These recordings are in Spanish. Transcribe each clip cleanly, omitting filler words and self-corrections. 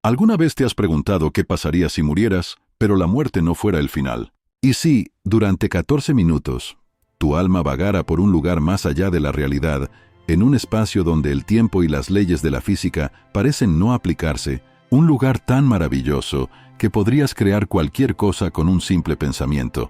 ¿Alguna vez te has preguntado qué pasaría si murieras, pero la muerte no fuera el final? Y si, durante 14 minutos, tu alma vagara por un lugar más allá de la realidad, en un espacio donde el tiempo y las leyes de la física parecen no aplicarse, un lugar tan maravilloso que podrías crear cualquier cosa con un simple pensamiento,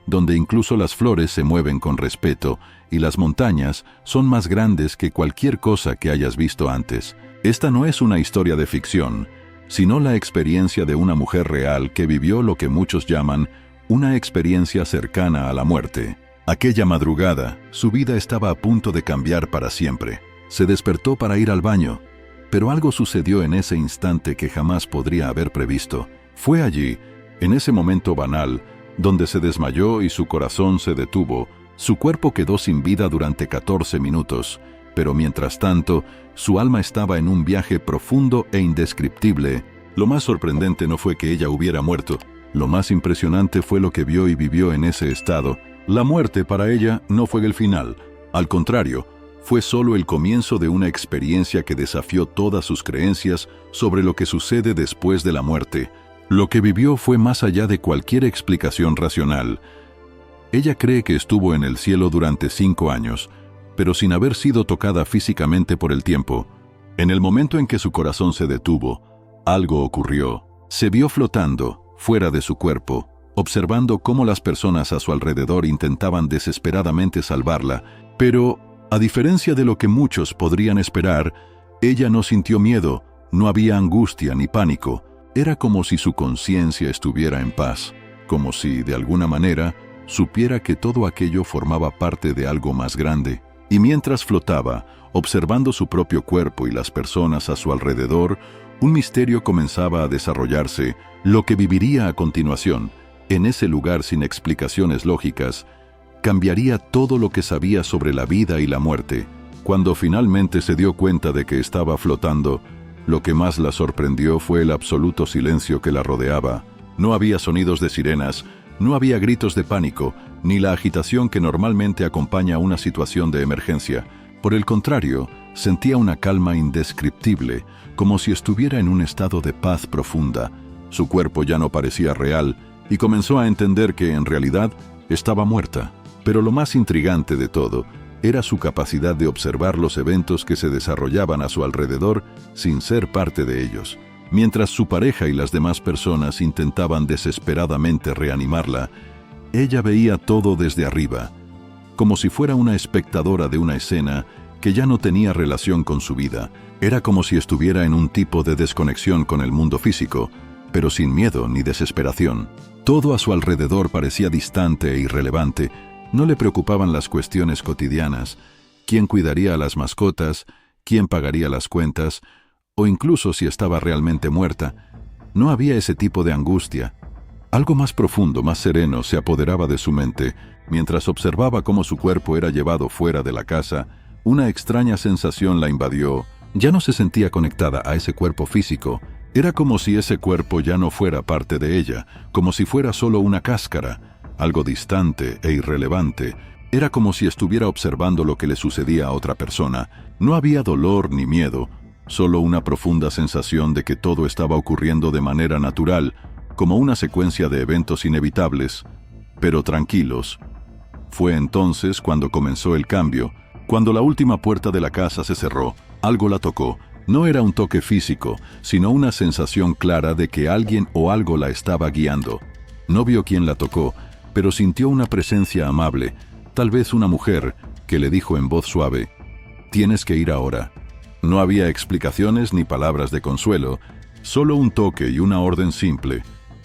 donde incluso las flores se mueven con respeto y las montañas son más grandes que cualquier cosa que hayas visto antes? Esta no es una historia de ficción, sino la experiencia de una mujer real que vivió lo que muchos llaman una experiencia cercana a la muerte. Aquella madrugada, su vida estaba a punto de cambiar para siempre. Se despertó para ir al baño, pero algo sucedió en ese instante que jamás podría haber previsto. Fue allí, en ese momento banal, donde se desmayó y su corazón se detuvo. Su cuerpo quedó sin vida durante 14 minutos, pero mientras tanto, su alma estaba en un viaje profundo e indescriptible. Lo más sorprendente no fue que ella hubiera muerto. Lo más impresionante fue lo que vio y vivió en ese estado. La muerte para ella no fue el final. Al contrario, fue solo el comienzo de una experiencia que desafió todas sus creencias sobre lo que sucede después de la muerte. Lo que vivió fue más allá de cualquier explicación racional. Ella cree que estuvo en el cielo durante 5 años, pero sin haber sido tocada físicamente por el tiempo. En el momento en que su corazón se detuvo, algo ocurrió. Se vio flotando, fuera de su cuerpo, observando cómo las personas a su alrededor intentaban desesperadamente salvarla, pero, a diferencia de lo que muchos podrían esperar, ella no sintió miedo, no había angustia ni pánico. Era como si su conciencia estuviera en paz, como si, de alguna manera, supiera que todo aquello formaba parte de algo más grande. Y mientras flotaba, observando su propio cuerpo y las personas a su alrededor, un misterio comenzaba a desarrollarse. Lo que viviría a continuación, en ese lugar sin explicaciones lógicas, cambiaría todo lo que sabía sobre la vida y la muerte. Cuando finalmente se dio cuenta de que estaba flotando, lo que más la sorprendió fue el absoluto silencio que la rodeaba. No había sonidos de sirenas, no había gritos de pánico, ni la agitación que normalmente acompaña una situación de emergencia. Por el contrario, sentía una calma indescriptible, como si estuviera en un estado de paz profunda. Su cuerpo ya no parecía real, y comenzó a entender que, en realidad, estaba muerta. Pero lo más intrigante de todo era su capacidad de observar los eventos que se desarrollaban a su alrededor sin ser parte de ellos. Mientras su pareja y las demás personas intentaban desesperadamente reanimarla, ella veía todo desde arriba, como si fuera una espectadora de una escena que ya no tenía relación con su vida. Era como si estuviera en un tipo de desconexión con el mundo físico, pero sin miedo ni desesperación. Todo a su alrededor parecía distante e irrelevante. No le preocupaban las cuestiones cotidianas: quién cuidaría a las mascotas, quién pagaría las cuentas, o incluso si estaba realmente muerta. No había ese tipo de angustia. Algo más profundo, más sereno, se apoderaba de su mente. Mientras observaba cómo su cuerpo era llevado fuera de la casa, una extraña sensación la invadió. Ya no se sentía conectada a ese cuerpo físico. Era como si ese cuerpo ya no fuera parte de ella, como si fuera solo una cáscara, algo distante e irrelevante. Era como si estuviera observando lo que le sucedía a otra persona. No había dolor ni miedo, solo una profunda sensación de que todo estaba ocurriendo de manera natural, como una secuencia de eventos inevitables, pero tranquilos. Fue entonces cuando comenzó el cambio. Cuando la última puerta de la casa se cerró, algo la tocó. No era un toque físico, sino una sensación clara de que alguien o algo la estaba guiando. No vio quién la tocó, pero sintió una presencia amable, tal vez una mujer, que le dijo en voz suave: «Tienes que ir ahora». No había explicaciones ni palabras de consuelo, solo un toque y una orden simple,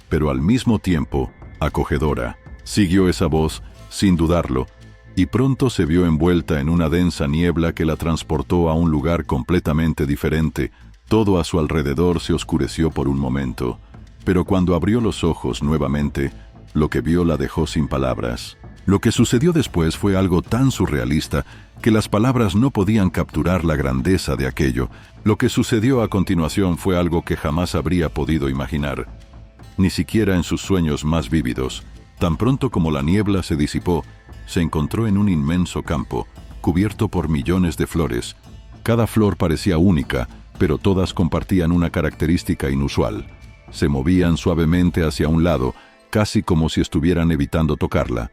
pero al mismo tiempo acogedora. Siguió esa voz, sin dudarlo, y pronto se vio envuelta en una densa niebla que la transportó a un lugar completamente diferente. Todo a su alrededor se oscureció por un momento, pero cuando abrió los ojos nuevamente, lo que vio la dejó sin palabras. Lo que sucedió después fue algo tan surrealista que las palabras no podían capturar la grandeza de aquello. Lo que sucedió a continuación fue algo que jamás habría podido imaginar, ni siquiera en sus sueños más vívidos. Tan pronto como la niebla se disipó, se encontró en un inmenso campo, cubierto por millones de flores. Cada flor parecía única, pero todas compartían una característica inusual. Se movían suavemente hacia un lado, casi como si estuvieran evitando tocarla.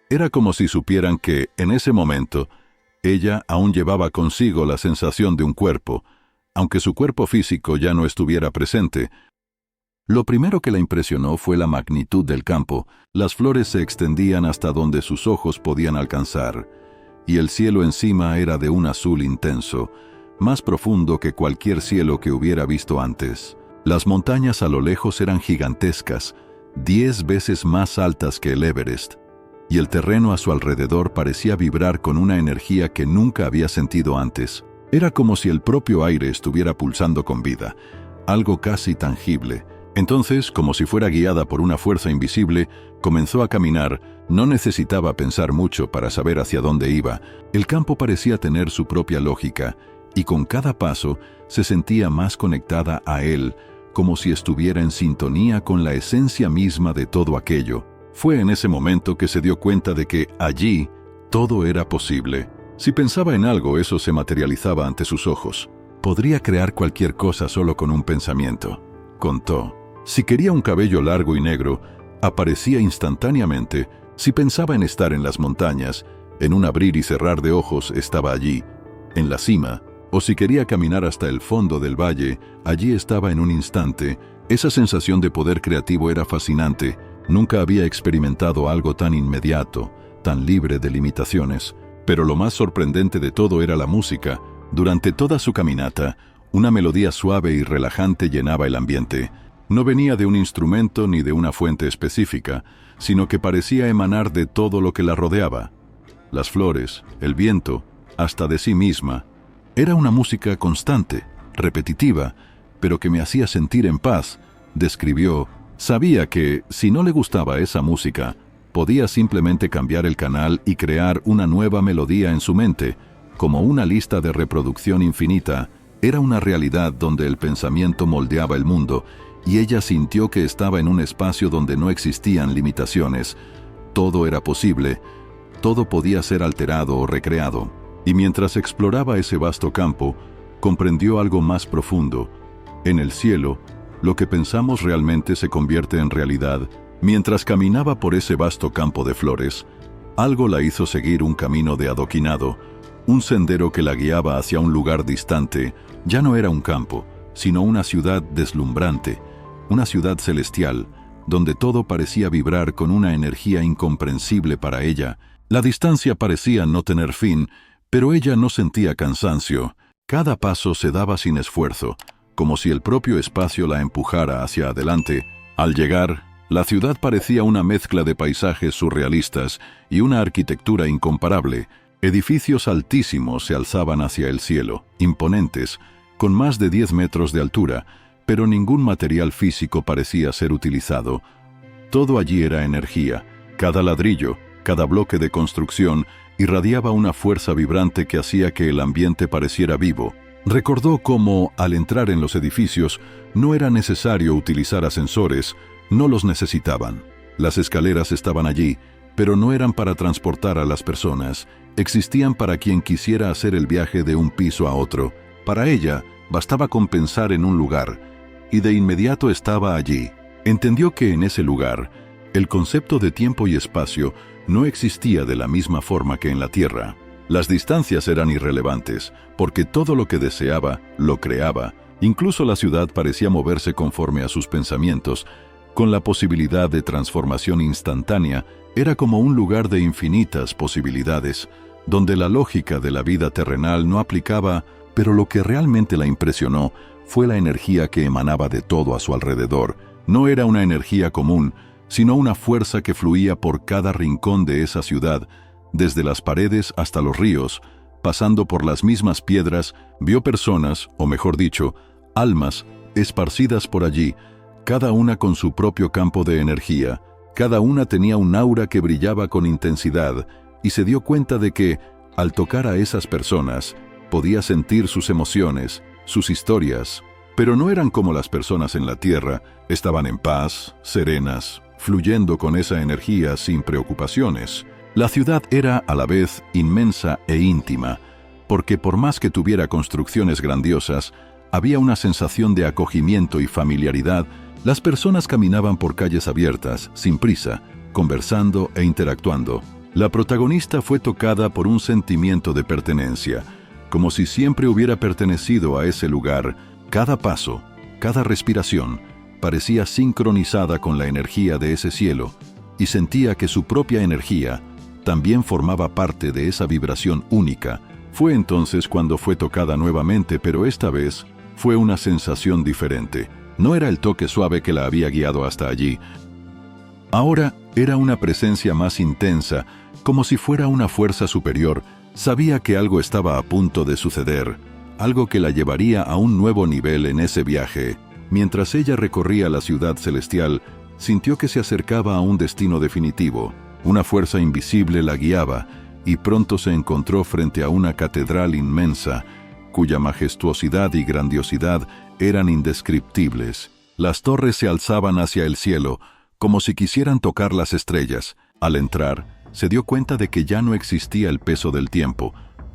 Era como si supieran que, en ese momento, ella aún llevaba consigo la sensación de un cuerpo, aunque su cuerpo físico ya no estuviera presente. Lo primero que la impresionó fue la magnitud del campo. Las flores se extendían hasta donde sus ojos podían alcanzar, y el cielo encima era de un azul intenso, más profundo que cualquier cielo que hubiera visto antes. Las montañas a lo lejos eran gigantescas, 10 veces más altas que el Everest, y el terreno a su alrededor parecía vibrar con una energía que nunca había sentido antes. Era como si el propio aire estuviera pulsando con vida, algo casi tangible. Entonces, como si fuera guiada por una fuerza invisible, comenzó a caminar. No necesitaba pensar mucho para saber hacia dónde iba. El campo parecía tener su propia lógica, y con cada paso se sentía más conectada a él, como si estuviera en sintonía con la esencia misma de todo aquello. Fue en ese momento que se dio cuenta de que allí todo era posible. Si pensaba en algo, eso se materializaba ante sus ojos. Podría crear cualquier cosa solo con un pensamiento, contó. Si quería un cabello largo y negro, aparecía instantáneamente. Si pensaba en estar en las montañas, en un abrir y cerrar de ojos estaba allí, en la cima. O si quería caminar hasta el fondo del valle, allí estaba en un instante. Esa sensación de poder creativo era fascinante. Nunca había experimentado algo tan inmediato, tan libre de limitaciones. Pero lo más sorprendente de todo era la música. Durante toda su caminata, una melodía suave y relajante llenaba el ambiente. No venía de un instrumento ni de una fuente específica, sino que parecía emanar de todo lo que la rodeaba. Las flores, el viento, hasta de sí misma. Era una música constante, repetitiva, pero que me hacía sentir en paz, describió. Sabía que, si no le gustaba esa música, podía simplemente cambiar el canal y crear una nueva melodía en su mente, como una lista de reproducción infinita. Era una realidad donde el pensamiento moldeaba el mundo, y ella sintió que estaba en un espacio donde no existían limitaciones. Todo era posible, todo podía ser alterado o recreado. Y mientras exploraba ese vasto campo, comprendió algo más profundo. En el cielo, lo que pensamos realmente se convierte en realidad. Mientras caminaba por ese vasto campo de flores, algo la hizo seguir un camino de adoquinado, un sendero que la guiaba hacia un lugar distante. Ya no era un campo, sino una ciudad deslumbrante, una ciudad celestial, donde todo parecía vibrar con una energía incomprensible para ella. La distancia parecía no tener fin, pero ella no sentía cansancio. Cada paso se daba sin esfuerzo, como si el propio espacio la empujara hacia adelante. Al llegar, la ciudad parecía una mezcla de paisajes surrealistas y una arquitectura incomparable. Edificios altísimos se alzaban hacia el cielo, imponentes, con más de 10 metros de altura, pero ningún material físico parecía ser utilizado. Todo allí era energía. Cada ladrillo, cada bloque de construcción, irradiaba una fuerza vibrante que hacía que el ambiente pareciera vivo. Recordó cómo, al entrar en los edificios, no era necesario utilizar ascensores, no los necesitaban. Las escaleras estaban allí, pero no eran para transportar a las personas, existían para quien quisiera hacer el viaje de un piso a otro. Para ella, bastaba con pensar en un lugar, y de inmediato estaba allí. Entendió que en ese lugar, el concepto de tiempo y espacio no existía de la misma forma que en la Tierra. Las distancias eran irrelevantes, porque todo lo que deseaba, lo creaba. Incluso la ciudad parecía moverse conforme a sus pensamientos, con la posibilidad de transformación instantánea. Era como un lugar de infinitas posibilidades, donde la lógica de la vida terrenal no aplicaba, pero lo que realmente la impresionó fue la energía que emanaba de todo a su alrededor. No era una energía común, sino una fuerza que fluía por cada rincón de esa ciudad, desde las paredes hasta los ríos, pasando por las mismas piedras. Vio personas, o mejor dicho, almas, esparcidas por allí, cada una con su propio campo de energía. Cada una tenía un aura que brillaba con intensidad, y se dio cuenta de que, al tocar a esas personas, podía sentir sus emociones, sus historias, pero no eran como las personas en la Tierra. Estaban en paz, serenas, fluyendo con esa energía sin preocupaciones. La ciudad era a la vez inmensa e íntima, porque por más que tuviera construcciones grandiosas, Había una sensación de acogimiento y familiaridad. Las personas caminaban por calles abiertas, sin prisa, conversando e interactuando. La protagonista fue tocada por un sentimiento de pertenencia, como si siempre hubiera pertenecido a ese lugar. Cada paso, cada respiración, parecía sincronizada con la energía de ese cielo, y sentía que su propia energía también formaba parte de esa vibración única. Fue entonces cuando fue tocada nuevamente, pero esta vez fue una sensación diferente. No era el toque suave que la había guiado hasta allí. Ahora era una presencia más intensa, como si fuera una fuerza superior. Sabía que algo estaba a punto de suceder, algo que la llevaría a un nuevo nivel en ese viaje. Mientras ella recorría la ciudad celestial, sintió que se acercaba a un destino definitivo. Una fuerza invisible la guiaba, y pronto se encontró frente a una catedral inmensa, cuya majestuosidad y grandiosidad eran indescriptibles. Las torres se alzaban hacia el cielo, como si quisieran tocar las estrellas. Al entrar, se dio cuenta de que ya no existía el peso del tiempo,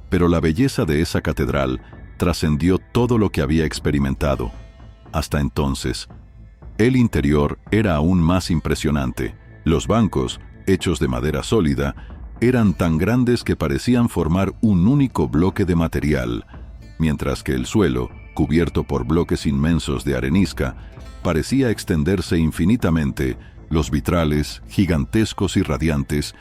pero la belleza de esa catedral trascendió todo lo que había experimentado. Hasta entonces, el interior era aún más impresionante. Los bancos, hechos de madera sólida, eran tan grandes que parecían formar un único bloque de material, mientras que el suelo, cubierto por bloques inmensos de arenisca, parecía extenderse infinitamente. Los vitrales, gigantescos y radiantes,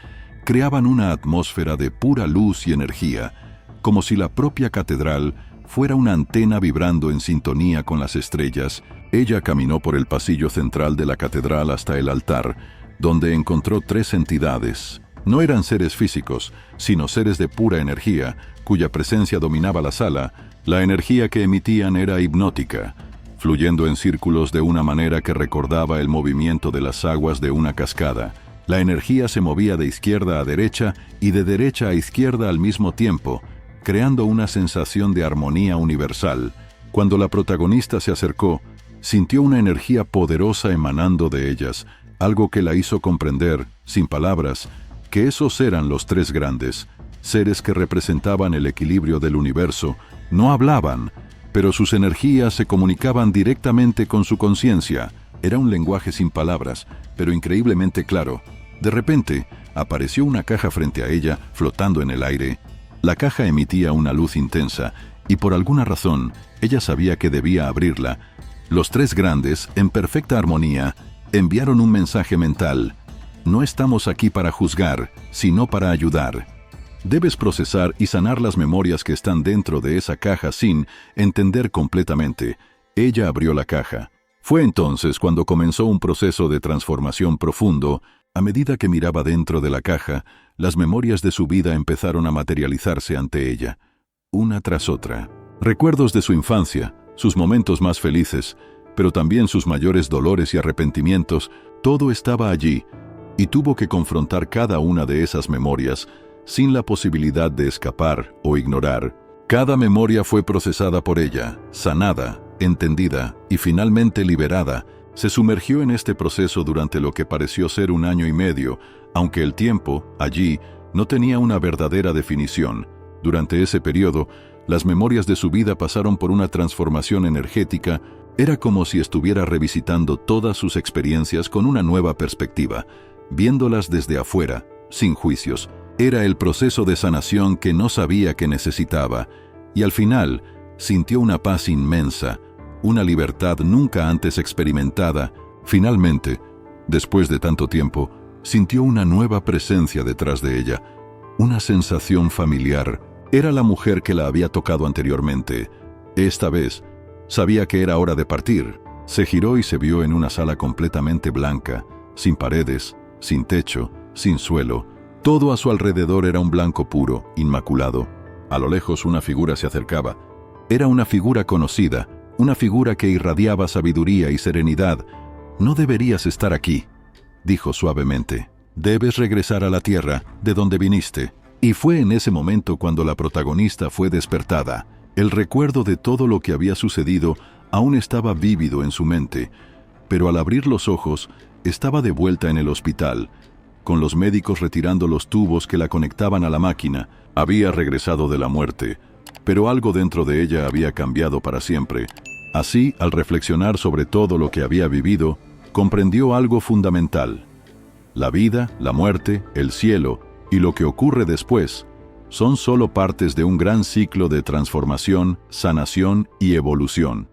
creaban una atmósfera de pura luz y energía, como si la propia catedral fuera una antena vibrando en sintonía con las estrellas. Ella caminó por el pasillo central de la catedral hasta el altar, donde encontró 3 entidades. No eran seres físicos, sino seres de pura energía, cuya presencia dominaba la sala. La energía que emitían era hipnótica, fluyendo en círculos de una manera que recordaba el movimiento de las aguas de una cascada. La energía se movía de izquierda a derecha y de derecha a izquierda al mismo tiempo, creando una sensación de armonía universal. Cuando la protagonista se acercó, sintió una energía poderosa emanando de ellas, algo que la hizo comprender, sin palabras, que esos eran los 3 grandes, seres que representaban el equilibrio del universo. No hablaban, pero sus energías se comunicaban directamente con su conciencia. Era un lenguaje sin palabras, pero increíblemente claro. De repente, apareció una caja frente a ella, flotando en el aire. La caja emitía una luz intensa, y por alguna razón, ella sabía que debía abrirla. Los 3 grandes, en perfecta armonía, enviaron un mensaje mental. No estamos aquí para juzgar, sino para ayudar. Debes procesar y sanar las memorias que están dentro de esa caja sin entender completamente. Ella abrió la caja. Fue entonces cuando comenzó un proceso de transformación profundo. A medida que miraba dentro de la caja, las memorias de su vida empezaron a materializarse ante ella, una tras otra. Recuerdos de su infancia, sus momentos más felices, pero también sus mayores dolores y arrepentimientos, todo estaba allí, y tuvo que confrontar cada una de esas memorias, sin la posibilidad de escapar o ignorar. Cada memoria fue procesada por ella, sanada, entendida y finalmente liberada. Se sumergió en este proceso durante lo que pareció ser 1 año y medio, aunque el tiempo, allí, no tenía una verdadera definición. Durante ese periodo, las memorias de su vida pasaron por una transformación energética. Era como si estuviera revisitando todas sus experiencias con una nueva perspectiva, viéndolas desde afuera, sin juicios. Era el proceso de sanación que no sabía que necesitaba, y al final sintió una paz inmensa, una libertad nunca antes experimentada. Finalmente, después de tanto tiempo, sintió una nueva presencia detrás de ella, una sensación familiar. Era la mujer que la había tocado anteriormente. Esta vez, sabía que era hora de partir. Se giró y se vio en una sala completamente blanca, sin paredes, sin techo, sin suelo. Todo a su alrededor era un blanco puro, inmaculado. A lo lejos una figura se acercaba. Era una figura conocida, una figura que irradiaba sabiduría y serenidad. «No deberías estar aquí», dijo suavemente. «Debes regresar a la tierra, de donde viniste». Y fue en ese momento cuando la protagonista fue despertada. El recuerdo de todo lo que había sucedido aún estaba vívido en su mente, pero al abrir los ojos, estaba de vuelta en el hospital, con los médicos retirando los tubos que la conectaban a la máquina. Había regresado de la muerte. pero algo dentro de ella había cambiado para siempre. Así, al reflexionar sobre todo lo que había vivido, comprendió algo fundamental. La vida, la muerte, el cielo y lo que ocurre después son solo partes de un gran ciclo de transformación, sanación y evolución.